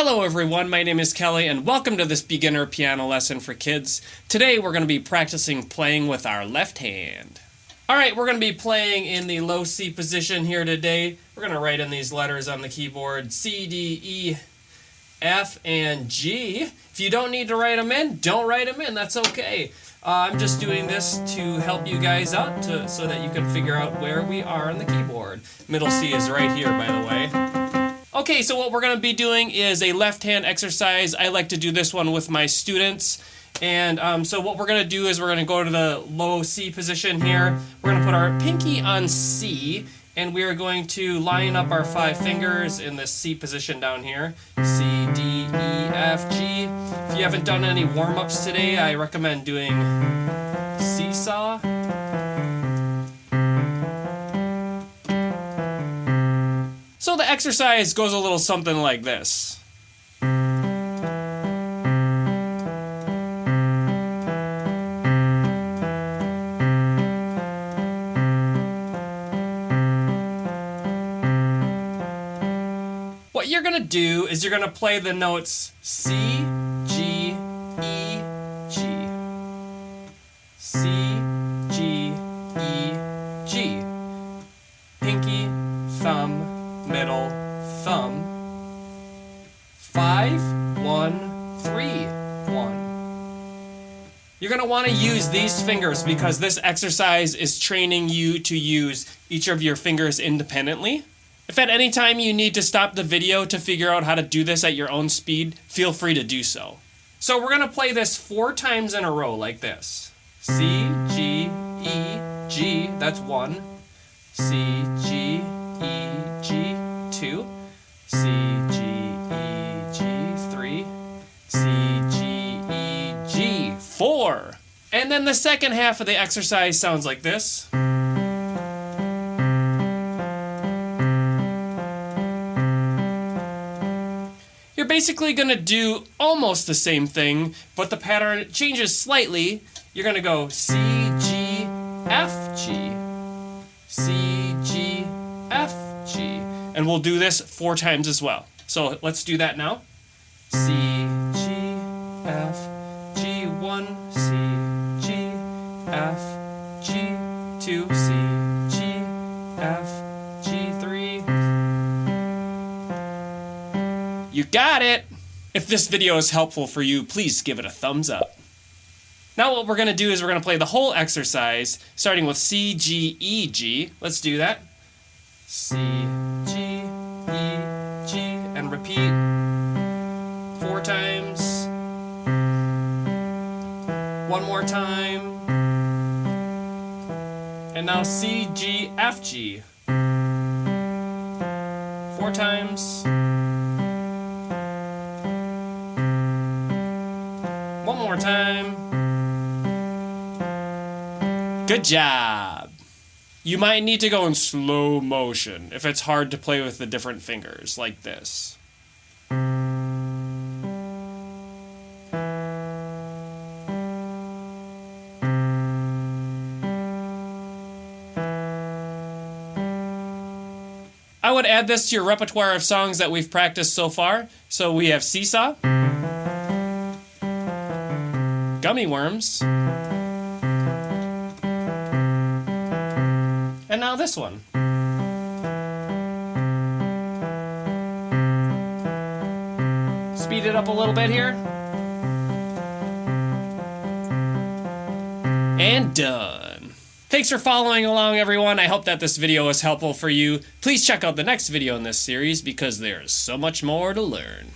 Hello everyone, my name is Kelly and welcome to this beginner piano lesson for kids. Today we're going to be practicing playing with our left hand. Alright, we're going to be playing in the low C position here today. We're going to write in these letters on the keyboard: C, D, E, F, and G. If you don't need to write them in, don't write them in, that's okay. I'm just doing this to help you guys out so that you can figure out where we are on the keyboard. Middle C is right here, by the way. Okay, so what we're going to be doing is a left hand exercise. I like to do this one with my students. And so what we're going to do is we're going to go to the low C position here. We're going to put our pinky on C, and we are going to line up our 5 fingers in the C position down here. C, D, E, F, G. If you haven't done any warm-ups today, I recommend doing seesaw. So the exercise goes a little something like this. What you're going to do is you're going to play the notes C, G, E, G. C, G, E, G. Pinky, thumb, middle, thumb. 5, 1, 3, 1. You're going to want to use these fingers because this exercise is training you to use each of your fingers independently. If at any time you need to stop the video to figure out how to do this at your own speed, feel free to do so. So we're going to play this 4 times in a row like this. C, G, E, G, that's 1. C, G, E, G, 2. C, G, E, G, 3. C, G, E, G, 4. And then the second half of the exercise sounds like this. You're basically going to do almost the same thing, but the pattern changes slightly. You're going to go C, G, F, G. C, G, F, G. And we'll do this 4 times as well. So let's do that now. C, G, F, G, 1, C, G, F, G, 2, C, G, F, G, 3. You got it! If this video is helpful for you, please give it a thumbs up. Now what we're going to do is we're going to play the whole exercise, starting with C, G, E, G. Let's do that. C, G, E, G, and repeat 4 times. 1 more time. And now C, G, F, G. 4 times. 1 more time. Good job! You might need to go in slow motion if it's hard to play with the different fingers, like this. I would add this to your repertoire of songs that we've practiced so far. So we have Seesaw, Gummy Worms, and now this one. Speed it up a little bit here. And done. Thanks for following along, everyone. I hope that this video was helpful for you. Please check out the next video in this series because there's so much more to learn.